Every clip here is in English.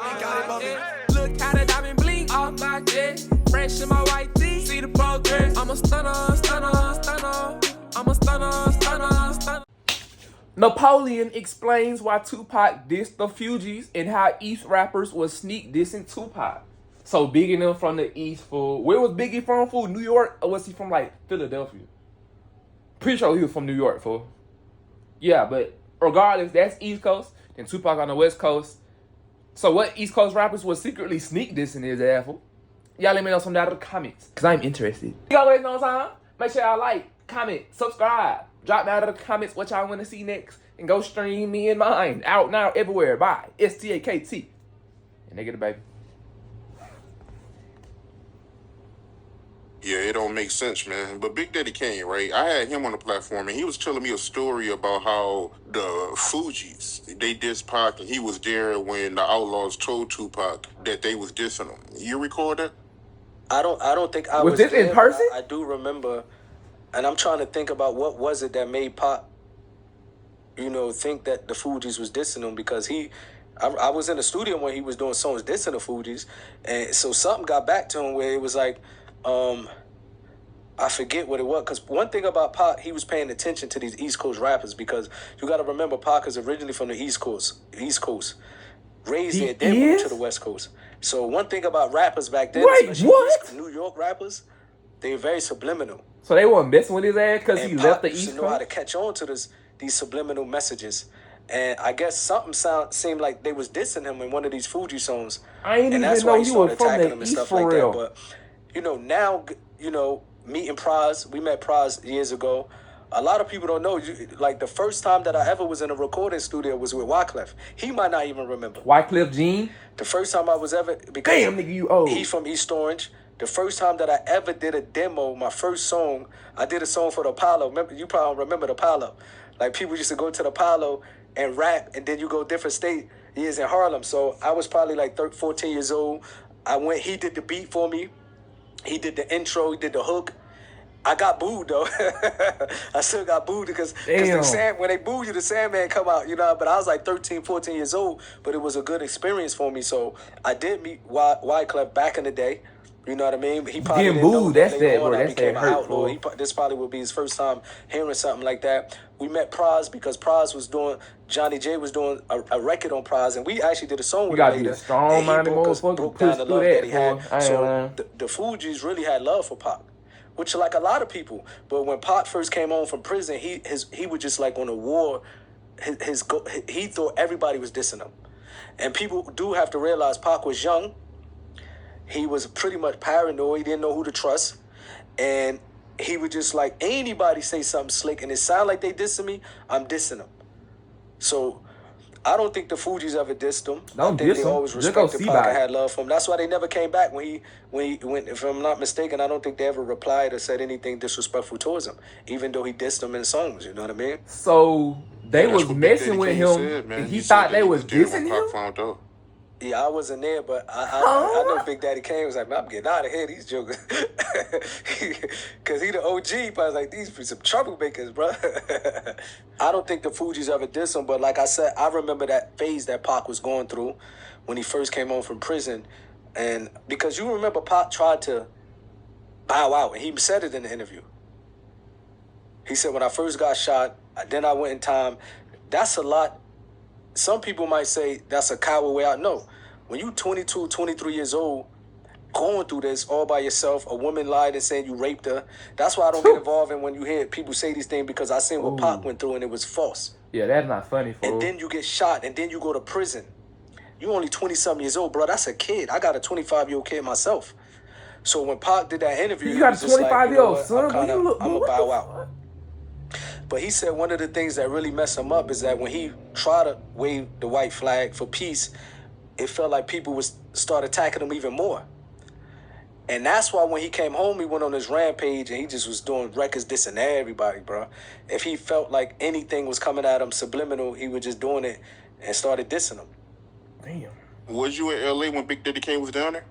Look how the diamond blink off my jet. Fresh in my white tee. See the progress. I'm a stunner, stunner, stunner. I'm a stunner, stunner, stunner. Napoleon explains why Tupac dissed the Fugees and how East rappers was sneak dissing Tupac. So Biggie them from the East, fool. Where was Biggie from, fool? New York? Or was he from, like, Philadelphia? Pretty sure he was from New York, fool. Yeah, but regardless, that's East Coast. Then Tupac on the West Coast. So what East Coast rappers was secretly sneak dissing his ass, fool? Y'all let me know some down in the comments, because I'm interested. You always know what I'm saying? Make sure y'all like, comment, subscribe. Drop down in the comments what y'all want to see next. And go stream me and mine. Out now, everywhere. Bye. STAKT. And they get it, baby. Yeah, it don't make sense, man. But Big Daddy Kane, right? I had him on the platform, and he was telling me a story about how the Fugees, they dissed Pac, and he was there when the Outlaws told Tupac that they was dissing him. You recall that? I don't think I was this there, in person? I do remember, and I'm trying to think about what was it that made Pac, think that the Fugees was dissing him, because I was in the studio when he was doing songs dissing the Fugees, and so something got back to him where it was like, I forget what it was, because one thing about Pac, he was paying attention to these East Coast rappers, because you got to remember Pac is originally from the East Coast, raised there, then moved to the West Coast. So one thing about rappers back then, especially New York rappers, they were very subliminal. So they weren't messing with his ass because he left the East Coast? Know how to catch on to these subliminal messages. And I guess something seemed like they was dissing him in one of these Fuji songs. I ain't even know he was from the East for real. But, now, meeting Praz, we met Praz years ago. A lot of people don't know, like the first time that I ever was in a recording studio was with Wyclef. He might not even remember. Wyclef Jean? The first time I was ever, because damn, nigga, you old. He's from East Orange. The first time that I ever did a demo, my first song, I did a song for the Apollo. Remember, you probably remember the Apollo. Like people used to go to the Apollo and rap, and then you go different state years in Harlem. So I was probably like 14 years old. He did the beat for me. He did the intro, he did the hook. I got booed though. I still got booed because when they boo you, the Sandman come out, but I was like 13, 14 years old, but it was a good experience for me. So I did meet Wyclef back in the day. You know what I mean? He probably getting didn't booed, know that's that, bro. I That's became that an hurtful. outlaw. This probably would be his first time hearing something like that. We met Praz because Praz was doing, Johnny J was doing a record on Praz, and we actually did a song with him later. You gotta be a strong-minded motherfucker. Broke down the love that he had. So the Fugees really had love for Pac, which like a lot of people. But when Pac first came home from prison, he was just like on a war. He thought everybody was dissing him, and people do have to realize Pac was young. He was pretty much paranoid. He didn't know who to trust, and he would just like anybody say something slick, and it sound like they dissing me. I'm dissing them. So I don't think the Fugees ever dissed him. I think they always respected Pac and had love for him. That's why they never came back when he went. If I'm not mistaken, I don't think they ever replied or said anything disrespectful towards him, even though he dissed them in songs. You know what I mean? So they was messing with him, and he thought they was dissing him. Yeah, I wasn't there, but I know Big Daddy Kane was like, man, I'm getting out of here, these jokers. Because he the OG, but I was like, these be some troublemakers, bro. I don't think the Fugees ever dissed him, but like I said, I remember that phase that Pac was going through when he first came home from prison. And because you remember Pac tried to bow out, and he said it in the interview. He said, when I first got shot, then I went in time. That's a lot. Some people might say that's a coward way out. No. When you 22, 23 years old, going through this all by yourself, a woman lied and said you raped her. That's why I don't get involved in when you hear people say these things, because I seen what Pac went through and it was false. Yeah, that's not funny, fool. And then you get shot and then you go to prison. You only 20-something years old, bro. That's a kid. I got a 25-year-old kid myself. So when Pac did that interview, you got a 25-year-old son? I'm going to bow out. But he said one of the things that really messed him up is that when he tried to wave the white flag for peace, it felt like people would start attacking him even more. And that's why when he came home, he went on his rampage and he just was doing records dissing everybody, bro. If he felt like anything was coming at him subliminal, he was just doing it and started dissing them. Damn. Was you in L.A. when Big Daddy Kane was down there?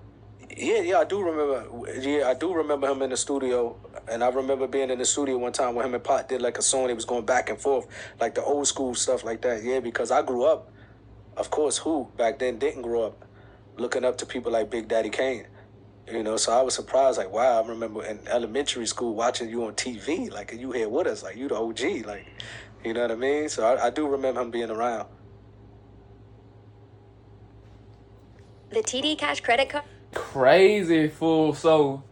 Yeah, I do remember. Yeah, I do remember him in the studio, and I remember being in the studio one time when him and Pac did like a song. They was going back and forth, like the old school stuff like that. Yeah, because I grew up, of course. Who back then didn't grow up looking up to people like Big Daddy Kane. You know, so I was surprised, like, wow, I remember in elementary school watching you on TV, like, and you here with us, like, you the OG, like, you know what I mean? So I do remember him being around. The TD Cash credit card. Crazy, fool. So,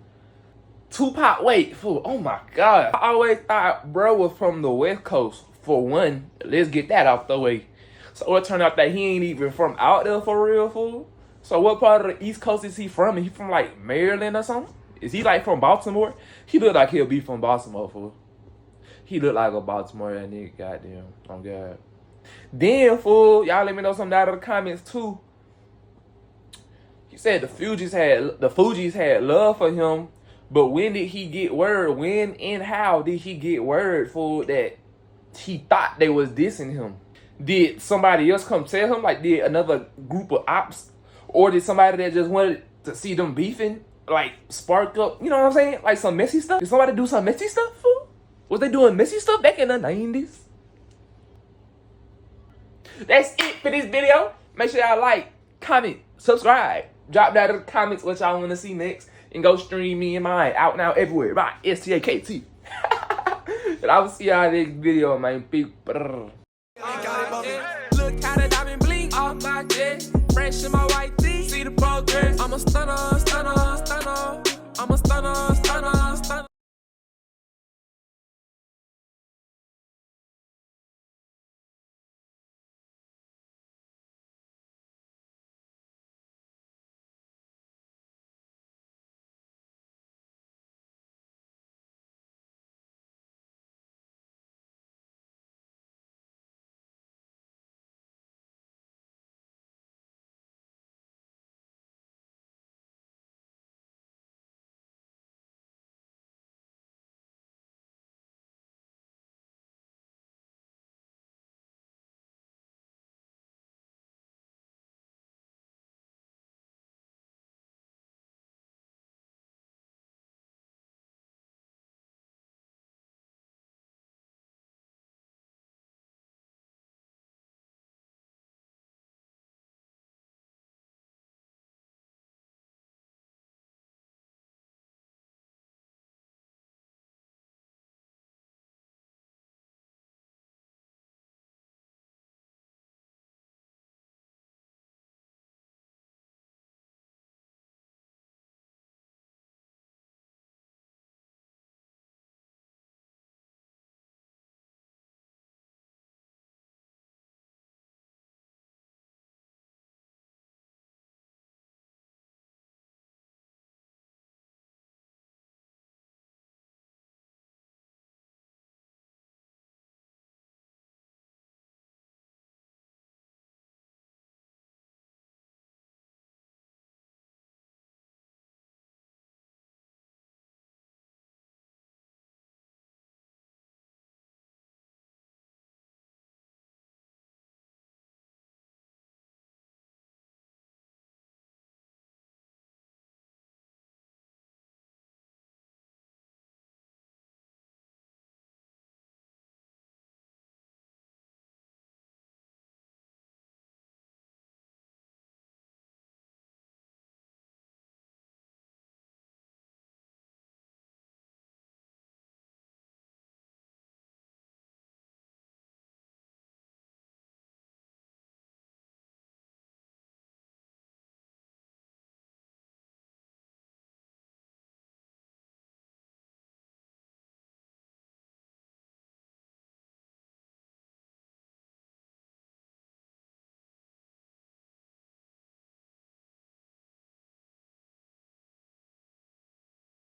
Tupac, wait, fool, oh my God. I always thought bro was from the West Coast, for one. Let's get that off the way. So it turned out that he ain't even from out there for real, fool. So what part of the East Coast is he from? Is he from like Maryland or something? Is he like from Baltimore? He look like he'll be from Baltimore, fool. He look like a Baltimore nigga, goddamn. Oh God. Then, fool, y'all let me know something out of the comments too. He said the Fugees had love for him, but when did he get word? When and how did he get word, fool, that he thought they was dissing him? Did somebody else come tell him? Like, did another group of ops? Or did somebody that just wanted to see them beefing, like, spark up, you know what I'm saying? Like some messy stuff? Did somebody do some messy stuff, fool? Was they doing messy stuff back in the 90s? That's it for this video. Make sure y'all like, comment, subscribe. Drop down in the comments what y'all want to see next. And go stream me and mine out now everywhere. Bye. ReelyKT. And I will see y'all next video, man. Big brr. Look how the diamond blink off my chest. Fresh in my white tee. See the progress. I'm a stunner, stunner.